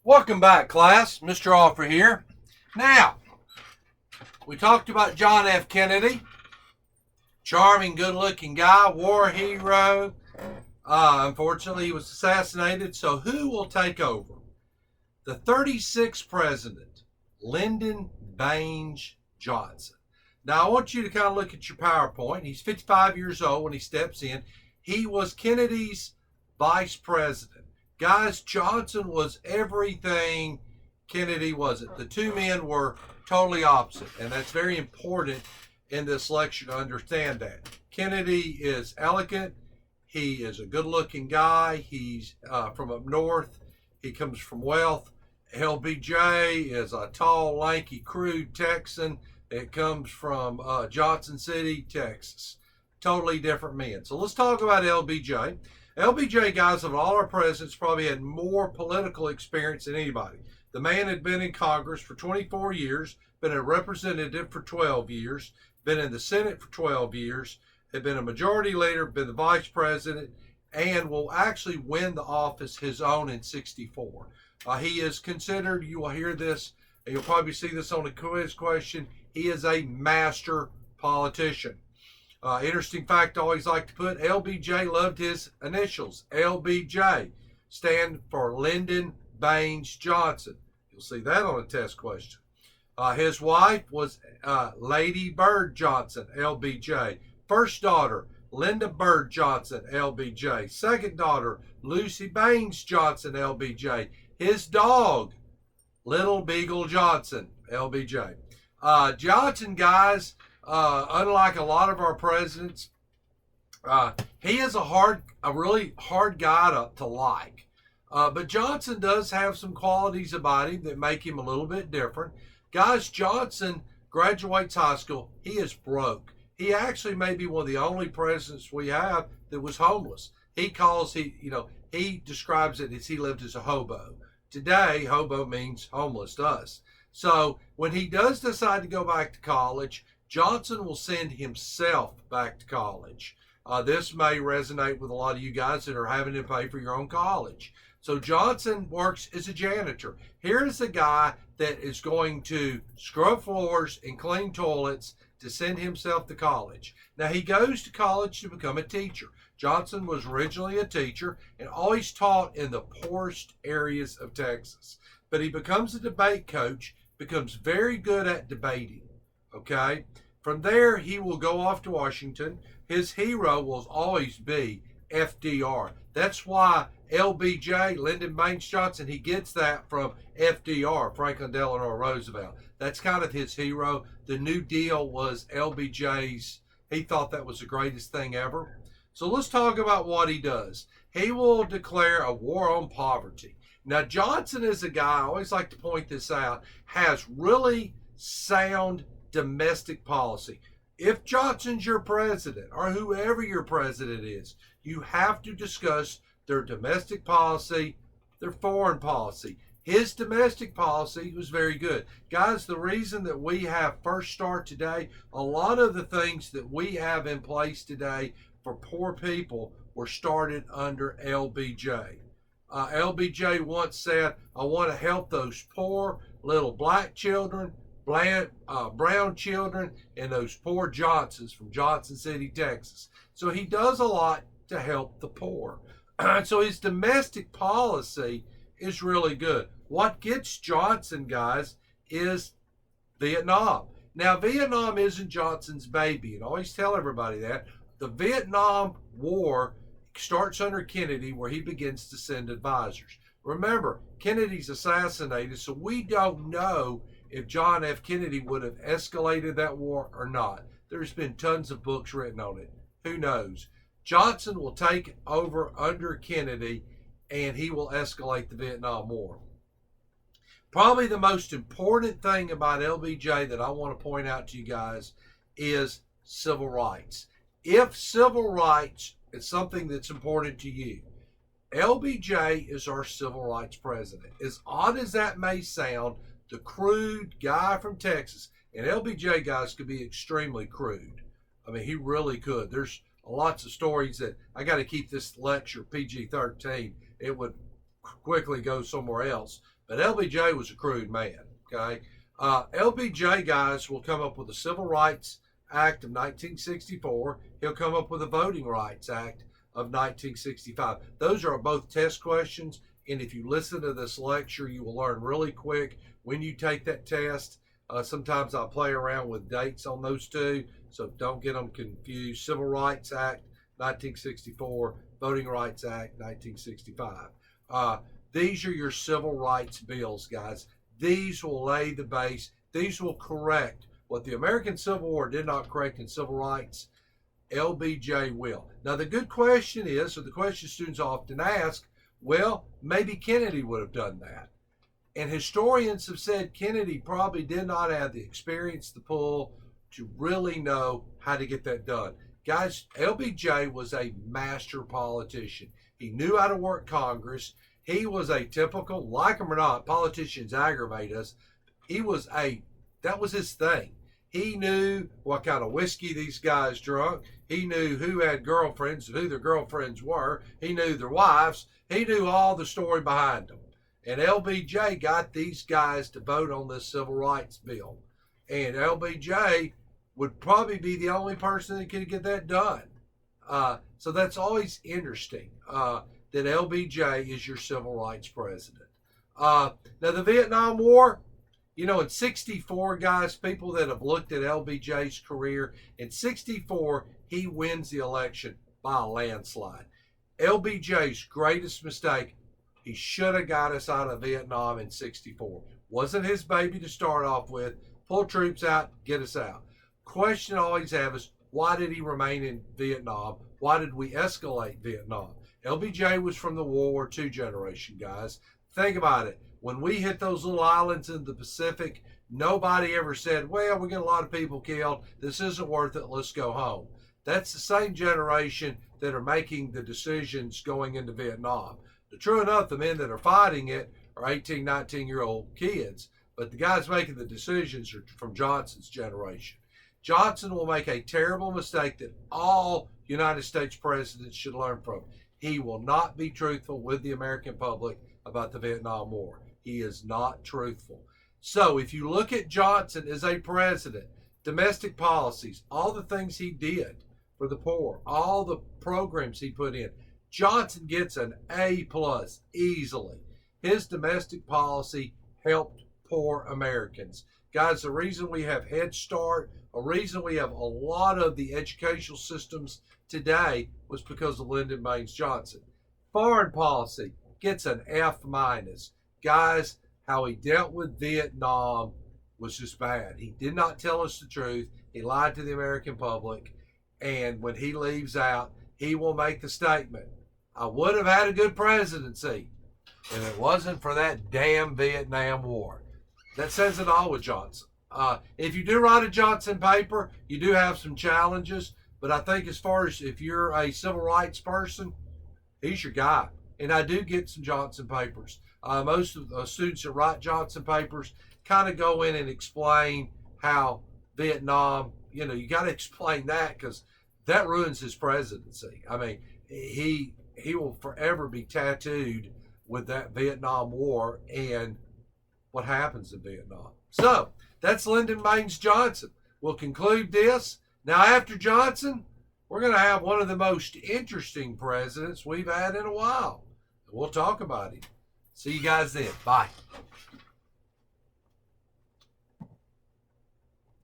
Welcome back, class. Mr. Offer here. Now, we talked about John F. Kennedy. Charming, good-looking guy, war hero. Unfortunately, he was assassinated. So who will take over? The 36th president, Lyndon Baines Johnson. Now, I want you to kind of look at your PowerPoint. He's 55 years old when he steps in. He was Kennedy's vice president. Guys, Johnson was everything Kennedy wasn't. The two men were totally opposite, and that's very important in this lecture to understand that. Kennedy is elegant. He is a good-looking guy. He's from up north. He comes from wealth. LBJ is a tall, lanky, crude Texan that comes from Johnson City, Texas. Totally different men. So let's talk about LBJ. LBJ, guys, of all our presidents, probably had more political experience than anybody. The man had been in Congress for 24 years, been a representative for 12 years, been in the Senate for 12 years, had been a majority leader, been the vice president, and will actually win the office his own in 64. He is considered, you will hear this, and you'll probably see this on the quiz question, he is a master politician. Interesting fact I always like to put, LBJ loved his initials. LBJ stand for Lyndon Baines Johnson. You'll see that on a test question. His wife was Lady Bird Johnson, LBJ. First daughter, Linda Bird Johnson, LBJ. Second daughter, Lucy Baines Johnson, LBJ. His dog, Little Beagle Johnson, LBJ. Johnson, guys, unlike a lot of our presidents, he is a really hard guy to like. But Johnson does have some qualities about him that make him a little bit different. Guys, Johnson graduates high school. He is broke. He actually may be one of the only presidents we have that was homeless. He describes it as he lived as a hobo. Today, hobo means homeless to us. So when he does decide to go back to college, Johnson will send himself back to college. This may resonate with a lot of you guys that are having to pay for your own college. So Johnson works as a janitor. Here is a guy that is going to scrub floors and clean toilets to send himself to college. Now, he goes to college to become a teacher. Johnson was originally a teacher and always taught in the poorest areas of Texas. But he becomes a debate coach, becomes very good at debating. Okay? From there, he will go off to Washington. His hero will always be FDR. That's why LBJ, Lyndon Baines Johnson, he gets that from FDR, Franklin Delano Roosevelt. That's kind of his hero. The New Deal was LBJ's. He thought that was the greatest thing ever. So let's talk about what he does. He will declare a war on poverty. Now, Johnson is a guy, I always like to point this out, has really sound domestic policy. If Johnson's your president or whoever your president is, you have to discuss their domestic policy, their foreign policy. His domestic policy was very good. Guys, the reason that we have First Start today, a lot of the things that we have in place today for poor people were started under LBJ. LBJ once said, I want to help those poor little black children, brown children, and those poor Johnsons from Johnson City, Texas. So he does a lot to help the poor. So his domestic policy is really good. What gets Johnson, guys, is Vietnam. Now, Vietnam isn't Johnson's baby, and I always tell everybody that. The Vietnam War starts under Kennedy, where he begins to send advisors. Remember, Kennedy's assassinated, so we don't know if John F. Kennedy would have escalated that war or not. There's been tons of books written on it. Who knows? Johnson will take over under Kennedy, and he will escalate the Vietnam War. Probably the most important thing about LBJ that I want to point out to you guys is civil rights. If civil rights is something that's important to you, LBJ is our civil rights president. As odd as that may sound, the crude guy from Texas, and LBJ, guys, could be extremely crude. I mean, he really could. There's lots of stories that I got to keep this lecture PG-13. It would quickly go somewhere else. But LBJ was a crude man, okay? LBJ, guys, will come up with the Civil Rights Act of 1964. He'll come up with the Voting Rights Act of 1965. Those are both test questions, and if you listen to this lecture, you will learn really quick when you take that test. Sometimes I'll play around with dates on those two, so don't get them confused. Civil Rights Act, 1964, Voting Rights Act, 1965. These are your civil rights bills, guys. These will lay the base. These will correct what the American Civil War did not correct in civil rights. LBJ will. Now, the good question is, or the question students often ask, well, maybe Kennedy would have done that. And historians have said Kennedy probably did not have the experience, the pull, to really know how to get that done. Guys, LBJ was a master politician. He knew how to work Congress. He was a typical, like him or not, politicians aggravate us. That was his thing. He knew what kind of whiskey these guys drunk. He knew who had girlfriends, who their girlfriends were. He knew their wives. He knew all the story behind them. And LBJ got these guys to vote on this civil rights bill. And LBJ would probably be the only person that could get that done. So that's always interesting, that LBJ is your civil rights president. Now, the Vietnam War, in 64, guys, people that have looked at LBJ's career, in 64, he wins the election by a landslide. LBJ's greatest mistake, he should have got us out of Vietnam in 64. Wasn't his baby to start off with. Pull troops out, get us out. Question I always have is, why did he remain in Vietnam? Why did we escalate Vietnam? LBJ was from the World War II generation, guys. Think about it. When we hit those little islands in the Pacific, nobody ever said, well, we get a lot of people killed. This isn't worth it. Let's go home. That's the same generation that are making the decisions going into Vietnam. True enough, the men that are fighting it are 18, 19-year-old kids, but the guys making the decisions are from Johnson's generation. Johnson will make a terrible mistake that all United States presidents should learn from. He will not be truthful with the American public about the Vietnam War. He is not truthful. So if you look at Johnson as a president, domestic policies, all the things he did for the poor, all the programs he put in, Johnson gets an A+ easily. His domestic policy helped poor Americans. Guys, the reason we have Head Start, a reason we have a lot of the educational systems today was because of Lyndon Baines Johnson. Foreign policy gets an F-. Guys, how he dealt with Vietnam was just bad. He did not tell us the truth. He lied to the American public. And when he leaves out, he will make the statement, I would have had a good presidency if it wasn't for that damn Vietnam War. That says it all with Johnson. If you do write a Johnson paper, you do have some challenges. But I think as far as if you're a civil rights person, he's your guy. And I do get some Johnson papers. Most of the students that write Johnson papers kind of go in and explain how Vietnam, you got to explain that because that ruins his presidency. I mean, he will forever be tattooed with that Vietnam War and what happens in Vietnam. So that's Lyndon Baines Johnson. We'll conclude this. Now, after Johnson, we're going to have one of the most interesting presidents we've had in a while. We'll talk about him. See you guys then. Bye.